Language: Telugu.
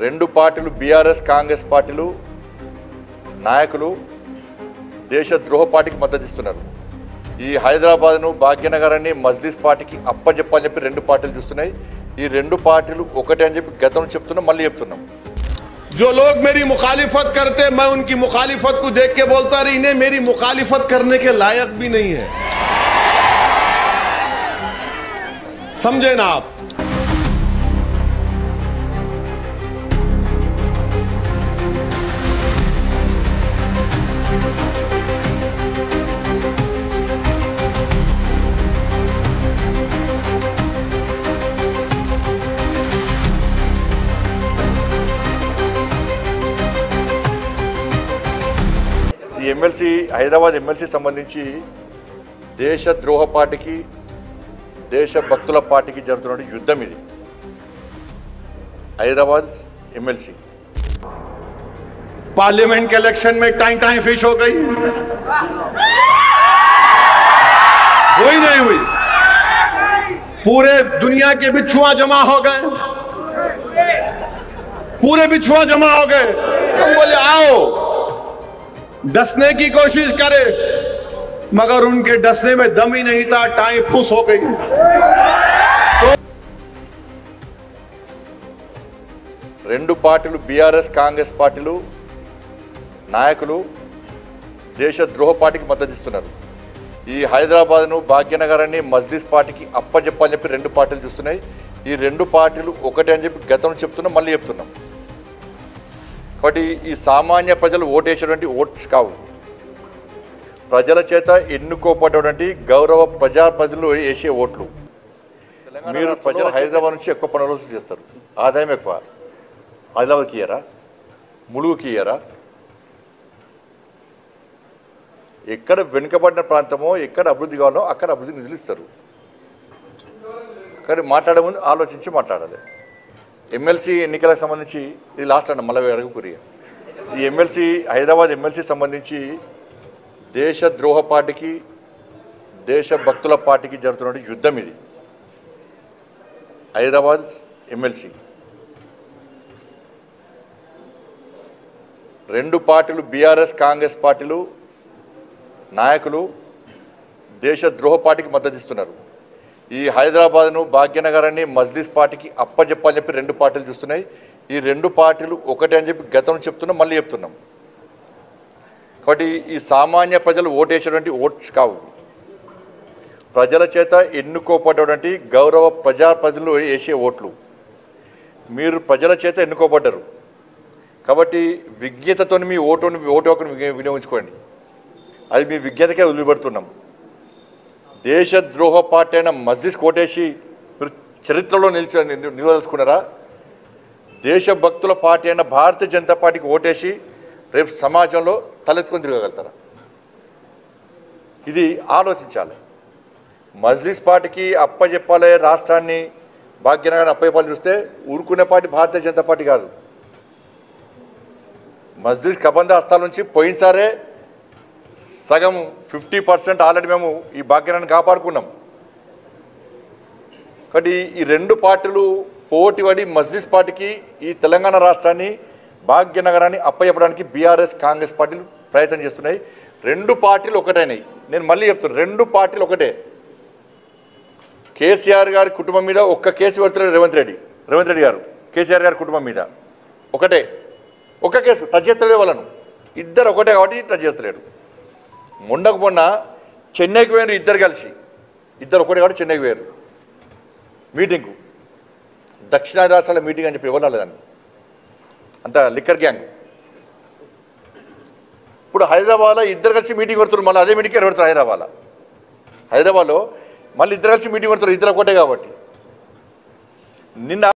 రెండు పార్టీలు బీఆర్ఎస్ కాంగ్రెస్ పార్టీలు నాయకులు దేశద్రోహ పార్టీకి మద్దతు ఇస్తున్నారు. ఈ హైదరాబాద్ను భాగ్యనగరాన్ని మజ్లిస్ పార్టీకి అప్పచెప్పాలని చెప్పి రెండు పార్టీలు చూస్తున్నాయి. ఈ రెండు పార్టీలు ఒకటే అని చెప్పి గతంలో చెప్తున్నాం, మళ్ళీ చెప్తున్నాం. जो लोग मेरी मुखालिफत करते मैं उनकी मुखालिफत को देख के बोलता रही इन्हें मेरी मुखालिफत करने के लायक भी नहीं है. समझे ना आप? ఎమ్మెల్సీ హైదరాబాద్ ఎమ్మెల్సీ సంబంధించి దేశద్రోహ పార్టీకి దేశభక్తుల పార్టీకి జరుగుతున్న యుద్ధం ఇది. హైదరాబాద్ ఎమ్మెల్సీ पार्लियामेंट के इलेक्शन में टाइम टाइम फिश हो गई, हुई नहीं हुई. पूरे दुनिया के बिच्छुआ जमा हो गए, पूरे बिच्छुआ जमा हो गए. तुम बोले आओ डसने की कोशिश करे, मगर उनके डसने में दम ही नहीं था. टाइम फुस हो गई. రెండు పార్టీలు బీఆర్ఎస్ కాంగ్రెస్ పార్టీలు నాయకులు దేశద్రోహ పార్టీకి మద్దతు ఇస్తున్నారు. ఈ హైదరాబాద్ను భాగ్యనగరాన్ని మజ్లిస్ పార్టీకి అప్పచెప్పాలని చెప్పి రెండు పార్టీలు చూస్తున్నాయి. ఈ రెండు పార్టీలు ఒకటే అని చెప్పి గతంలో చెప్తున్నాం, మళ్ళీ చెప్తున్నాం. కాబట్టి ఈ సామాన్య ప్రజలు ఓటేసేటువంటి ఓట్స్ కావు, ప్రజల చేత ఎన్నుకోబడ్డటువంటి గౌరవ ప్రజాప్రతినిధులు వేసే ఓట్లు. మీరు ప్రజలు హైదరాబాద్ నుంచి ఎక్కువ పనులు చేస్తారు, ఆదాయం ఎక్కువ. ఆదిలాబాద్కి ఇయ్యరా, ములుగుకి ఇయ్యరా? ఎక్కడ వెనుకబడిన ప్రాంతమో ఎక్కడ అభివృద్ధి కావాలో అక్కడ అభివృద్ధి నిధులు ఇస్తారు. కానీ మాట్లాడే ముందు ఆలోచించి మాట్లాడాలి. ఎమ్మెల్సీ ఎన్నికలకు సంబంధించి ఇది లాస్ట్ అన్న మళ్ళీ అడుగు కురియా. ఈ ఎమ్మెల్సీ హైదరాబాద్ ఎమ్మెల్సీ సంబంధించి దేశద్రోహ పార్టీకి దేశభక్తుల పార్టీకి జరుగుతున్న యుద్ధం ఇది. హైదరాబాద్ ఎమ్మెల్సీ రెండు పార్టీలు బీఆర్ఎస్ కాంగ్రెస్ పార్టీలు నాయకులు దేశద్రోహ పార్టీకి మద్దతు ఇస్తున్నారు. ఈ హైదరాబాద్ను భాగ్యనగరాన్ని మజ్లిస్ పార్టీకి అప్పచెప్పాలని చెప్పి రెండు పార్టీలు చూస్తున్నాయి. ఈ రెండు పార్టీలు ఒకటే అని చెప్పి గతంలో చెప్తున్నాం, మళ్ళీ చెప్తున్నాం. కాబట్టి ఈ సామాన్య ప్రజలు ఓటేసేటువంటి ఓట్స్ కావు, ప్రజల చేత ఎన్నుకోబడ్డటువంటి గౌరవ ప్రజాప్రతినిధులు వేసే ఓట్లు. మీరు ప్రజల చేత ఎన్నుకోబడ్డారు కాబట్టి విజ్ఞతతో మీ ఓటు హక్కును వినియోగించుకోండి. అది మీ విజ్ఞతకే వదిలిపెడుతున్నాం. దేశద్రోహ పార్టీ అయిన మజ్లిస్ కోటేసి మీరు చరిత్రలో నిలదలుచుకున్నారా? దేశభక్తుల పార్టీ అయిన భారతీయ జనతా పార్టీకి ఓటేసి రేపు సమాజంలో తలెత్తుకొని తిరగలుగుతారా? ఇది ఆలోచించాలి. మజ్లిస్ పార్టీకి అప్పచెప్పాలి, రాష్ట్రాన్ని భాగ్యనగరాన్ని అప్పచెప్పాలని చూస్తే ఊరుకునే పార్టీ భారతీయ జనతా పార్టీ కాదు. మజ్లిస్ కబంధ హస్తాల నుంచి పోయినసారే సగం 50% ఆల్రెడీ మేము ఈ భాగ్యాన్ని కాపాడుకున్నాం. కాబట్టి ఈ రెండు పార్టీలు పోటీ పడి మజ్లిస్ పార్టీకి ఈ తెలంగాణ రాష్ట్రాన్ని భాగ్యనగరాన్ని అప్పచెప్పడానికి బీఆర్ఎస్ కాంగ్రెస్ పార్టీలు ప్రయత్నం చేస్తున్నాయి. రెండు పార్టీలు ఒకటైనాయి. నేను మళ్ళీ చెప్తున్నాను, రెండు పార్టీలు ఒకటే. కేసీఆర్ గారి కుటుంబం మీద ఒక్క కేసు పెడుతున్నాడు రేవంత్ రెడ్డి గారు. కేసీఆర్ గారి కుటుంబం మీద ఒకటే ఒక్క కేసు టచ్ చేస్తలేడు. వాళ్ళను ఇద్దరు ఒకటే కాబట్టి టచ్ చేస్తలేడు. మొన్న చెన్నైకి పోయారు ఇద్దరు కలిసి, ఇద్దరు ఒకటే కాబట్టి చెన్నైకి పోయారు మీటింగ్కు. దక్షిణాది రాష్ట్రాల మీటింగ్ అని చెప్పి ఎవరు రాలేదండి, అంత లిక్కర్ గ్యాంగ్. ఇప్పుడు హైదరాబాద్లో ఇద్దరు కలిసి మీటింగ్ పెడుతున్నారు, మళ్ళీ అదే మీటింగ్ పెడతారు. హైదరాబాద్లో మళ్ళీ ఇద్దరు కలిసి మీటింగ్ పెడతారు, ఇద్దరు ఒకటే కాబట్టి. నిన్న